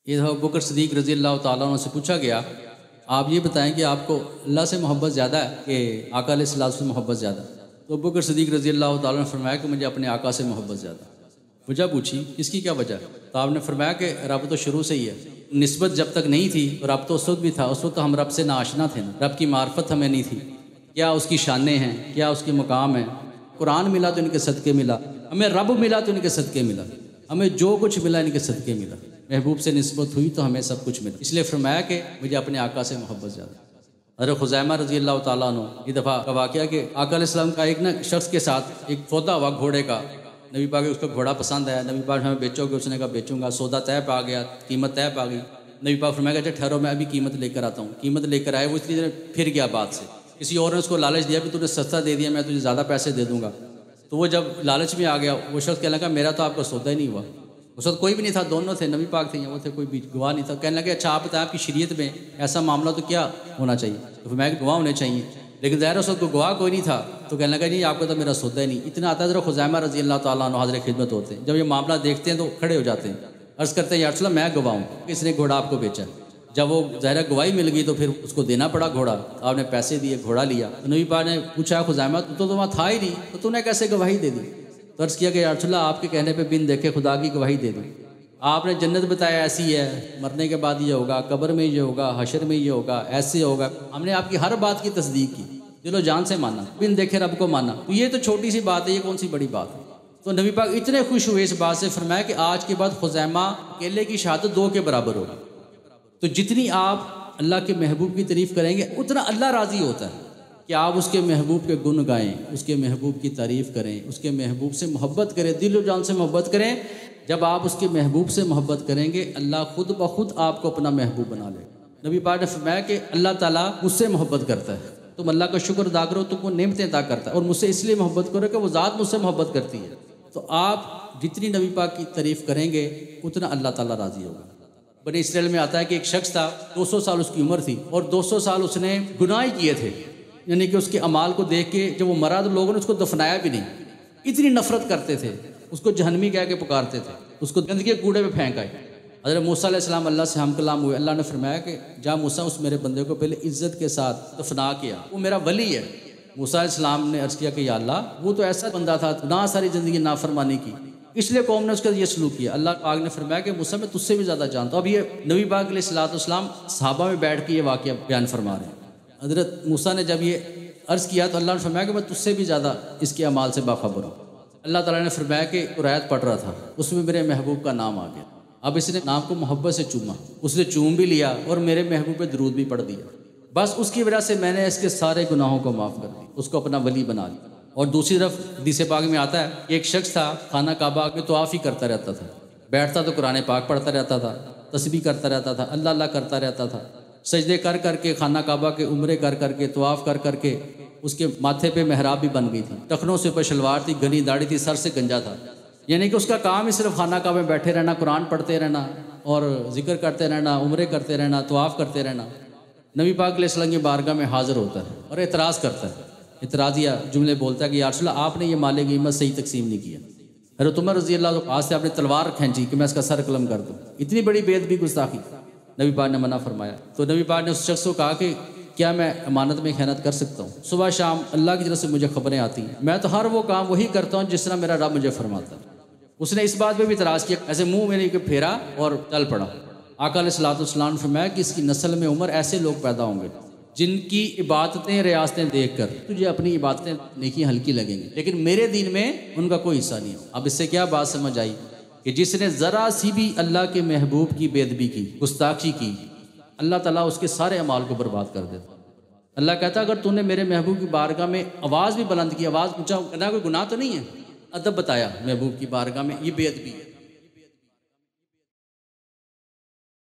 یہ ابو بکر صدیق رضی اللہ تعالیٰ عنہ سے پوچھا گیا آپ یہ بتائیں کہ آپ کو اللہ سے محبت زیادہ ہے کہ آقا علیہ الصلوۃ والسلام سے محبت زیادہ؟ تو ابو بکر صدیق رضی اللہ تعالیٰ عنہ نے فرمایا کہ مجھے اپنے آقا سے محبت زیادہ۔ وجہ پوچھی اس کی کیا وجہ؟ تو آپ نے فرمایا کہ رب تو شروع سے ہی ہے، نسبت جب تک نہیں تھی تو رب تو اس وقت بھی تھا، اس وقت ہم رب سے ناآشنا تھے نا، رب کی معرفت ہمیں نہیں تھی، کیا اس کی شانیں ہیں، کیا اس کے مقام ہیں۔ قرآن ملا تو ان کے صدقے ملا، ہمیں رب ملا تو ان کے صدقے ملا، ہمیں جو کچھ ملا ان کے صدقے ملا، محبوب سے نسبت ہوئی تو ہمیں سب کچھ ملا، اس لیے فرمایا کہ مجھے اپنے آقا سے محبت زیادہ۔ حضرت خزیمہ رضی اللہ تعالیٰ عنہ یہ دفعہ کا واقعہ کہ آقا علیہ السلام کا ایک شخص کے ساتھ ایک سودا ہوا گھوڑے کا، نبی پاک اس کو گھوڑا پسند آیا، نبی پاک ہمیں بیچو گے؟ اس نے کہا بیچوں گا۔ سودا طے پا گیا، قیمت طے پا گئی، نبی پاک فرمایا کہ اچھا ٹھہرو میں ابھی قیمت لے کر آتا ہوں۔ قیمت لے کر آئے، وہ اس لیے پھر گیا بات سے، کسی اور نے اس کو لالچ دیا کہ تو نے سستا دے دیا، میں تجھے زیادہ پیسے دے دوں گا۔ تو وہ جب لالچ میں آ گیا، وہ شخص کہنے لگا میرا تو آپ کا سودا ہی نہیں ہوا۔ اس وقت کوئی بھی نہیں تھا، دونوں تھے، نبی پاک تھے یا وہ تھے، کوئی بھی گواہ نہیں تھا۔ کہنے لگے اچھا آپ بتائیں آپ کی شریعت میں ایسا معاملہ تو کیا ہونا چاہیے؟ تو پھر میں گواہ ہونے چاہیے، لیکن ظاہر اس وقت گواہ کوئی نہیں تھا، تو کہنے لگا نہیں آپ کا تو میرا سودا ہی نہیں۔ اتنا آتا ہے حضرت خزیمہ رضی اللہ تعالیٰ عنہ حاضر خدمت ہوتے ہیں، جب یہ معاملہ دیکھتے ہیں تو کھڑے ہو جاتے ہیں، عرض کرتے ہیں یا رسول اللہ میں گواہ ہوں کہ اس نے گھوڑا آپ کو بیچا۔ جب وہ ظاہر گواہی مل گئی تو پھر اس کو دینا پڑا گھوڑا، آپ نے پیسے دیے، گھوڑا لیا۔ نبی پاک نے پوچھا خزیمہ تو وہاں تھا ہی نہیں، تو تو نے کیسے گواہی دے دی؟ تو عرض کیا کہ یا رسول اللہ آپ کے کہنے پہ بن دیکھے خدا کی گواہی دے دی، آپ نے جنت بتایا ایسی ہے، مرنے کے بعد یہ ہوگا، قبر میں یہ ہوگا، حشر میں یہ ہوگا، ایسے ہوگا، ہم نے آپ کی ہر بات کی تصدیق کی، دل و جان سے مانا، بن دیکھے رب کو مانا۔ تو یہ تو چھوٹی سی بات ہے، یہ کون سی بڑی بات ہے؟ تو نبی پاک اتنے خوش ہوئے اس بات سے، فرمایا کہ آج کے بعد خزیمہ اکیلے کی شہادت 2 کے برابر ہوگی۔ تو جتنی آپ اللہ کے محبوب کی تعریف کریں گے اتنا اللہ راضی ہوتا ہے کہ آپ اس کے محبوب کے گن گائیں، اس کے محبوب کی تعریف کریں، اس کے محبوب سے محبت کریں، دل و جان سے محبت کریں۔ جب آپ اس کے محبوب سے محبت کریں گے اللہ خود بخود آپ کو اپنا محبوب بنا لے۔ نبی پاک نے فرمایا کہ اللہ تعالیٰ مجھ سے محبت کرتا ہے، تم اللہ کا شکر ادا کرو تو وہ نعمتیں عطا کرتا ہے، اور مجھ سے اس لیے محبت کرو کہ وہ ذات مجھ سے محبت کرتی ہے۔ تو آپ جتنی نبی پاک کی تعریف کریں گے اتنا اللہ تعالیٰ راضی ہوگا۔ بنی اسرائیل میں آتا ہے کہ ایک شخص تھا، 200 سال اس کی عمر تھی، اور 200 سال اس نے گناہ کیے تھے، یعنی کہ اس کے اعمال کو دیکھ کے جب وہ مرا تو لوگوں نے اس کو دفنایا بھی نہیں، اتنی نفرت کرتے تھے، اس کو جہنمی کہہ کے پکارتے تھے، اس کو گندگی کے کوڑے پہ پھینک آئے۔ حضرت موسیٰ علیہ السلام اللہ سے ہم کلام ہوئے، اللہ نے فرمایا کہ جا موسیٰ اس میرے بندے کو پہلے عزت کے ساتھ دفنا کیا، وہ میرا ولی ہے۔ موسیٰ علیہ السلام نے عرض کیا کہ یا اللہ وہ تو ایسا بندہ تھا، نہ ساری زندگی نافرمانی کی، اس لیے قوم نے اس کا یہ سلوک کیا۔ اللہ پاک نے فرمایا کہ موسیٰ میں تجھ سے بھی زیادہ جانتا ہوں۔ اب یہ نبی پاک علیہ الصلوۃ والسلام صحابہ میں بیٹھ کے یہ واقعہ بیان فرما رہے ہیں۔ حضرت موسیٰ نے جب یہ عرض کیا تو اللہ نے فرمایا کہ میں تجھ سے بھی زیادہ اس کے اعمال سے باخبر ہوں۔ اللہ تعالیٰ نے فرمایا کہ قرآن پڑھ رہا تھا، اس میں میرے محبوب کا نام آ گیا، اب اس نے نام کو محبت سے چوما، اس نے چوم بھی لیا اور میرے محبوب پہ درود بھی پڑھ دیا، بس اس کی وجہ سے میں نے اس کے سارے گناہوں کو معاف کر دیا، اس کو اپنا ولی بنا لیا۔ اور دوسری طرف حدیث پاک میں آتا ہے کہ ایک شخص تھا خانہ کعبہ میں طواف ہی کرتا رہتا تھا، بیٹھتا تو قرآن پاک پڑھتا رہتا تھا، تسبیح کرتا رہتا تھا، اللہ اللہ کرتا رہتا تھا، سجدے کر کر کے خانہ کعبہ کے عمرے کر کر کے طواف کر کر کے اس کے ماتھے پہ محراب بھی بن گئی تھی، ٹخنوں سے اوپر شلوار تھی، گھنی داڑھی تھی، سر سے گنجا تھا، یعنی کہ اس کا کام ہی صرف خانہ کعبہ میں بیٹھے رہنا، قرآن پڑھتے رہنا اور ذکر کرتے رہنا، عمرے کرتے رہنا، طواف کرتے رہنا۔ نبی پاک علیہ السلام کی بارگاہ میں حاضر ہوتا ہے اور اعتراض کرتا ہے، اعتراضیہ جملے بولتا ہے کہ یا رسول اللہ آپ نے یہ مال غنیمت صحیح تقسیم نہیں کیا۔ حضرت عمر رضی اللہ عنہ پاس سے آپ نے تلوار کھینچی کہ میں اس کا سر قلم کر دوں، اتنی بڑی بے ادبی گستاخی، نبی پاک نے منع فرمایا۔ تو نبی پاک نے اس شخص کو کہا کہ کیا میں امانت میں خیانت کر سکتا ہوں؟ صبح شام اللہ کی طرف سے مجھے خبریں آتی ہیں، میں تو ہر وہ کام وہی کرتا ہوں جس طرح میرا رب مجھے فرماتا ہے۔ اس نے اس بات پہ بھی اعتراض کیا، ایسے منہ میں نہیں کہ پھیرا اور چل پڑا۔ آقا علیہ الصلوۃ والسلام نے فرمایا کہ اس کی نسل میں عمر ایسے لوگ پیدا ہوں گے جن کی عبادتیں ریاستیں دیکھ کر تجھے اپنی عبادتیں نیکی ہلکی لگیں گی، لیکن میرے دین میں ان کا کوئی حصہ نہیں ہو۔ اب اس سے کیا بات سمجھ آئی کہ جس نے ذرا سی بھی اللہ کے محبوب کی بے ادبی کی، گستاخی کی، اللہ تعالیٰ اس کے سارے اعمال کو برباد کر دیتا۔ اللہ کہتا اگر تو نے میرے محبوب کی بارگاہ میں آواز بھی بلند کی، آواز اونچا کرنا کوئی گناہ تو نہیں ہے، ادب بتایا محبوب کی بارگاہ میں، یہ بے ادبی ہے۔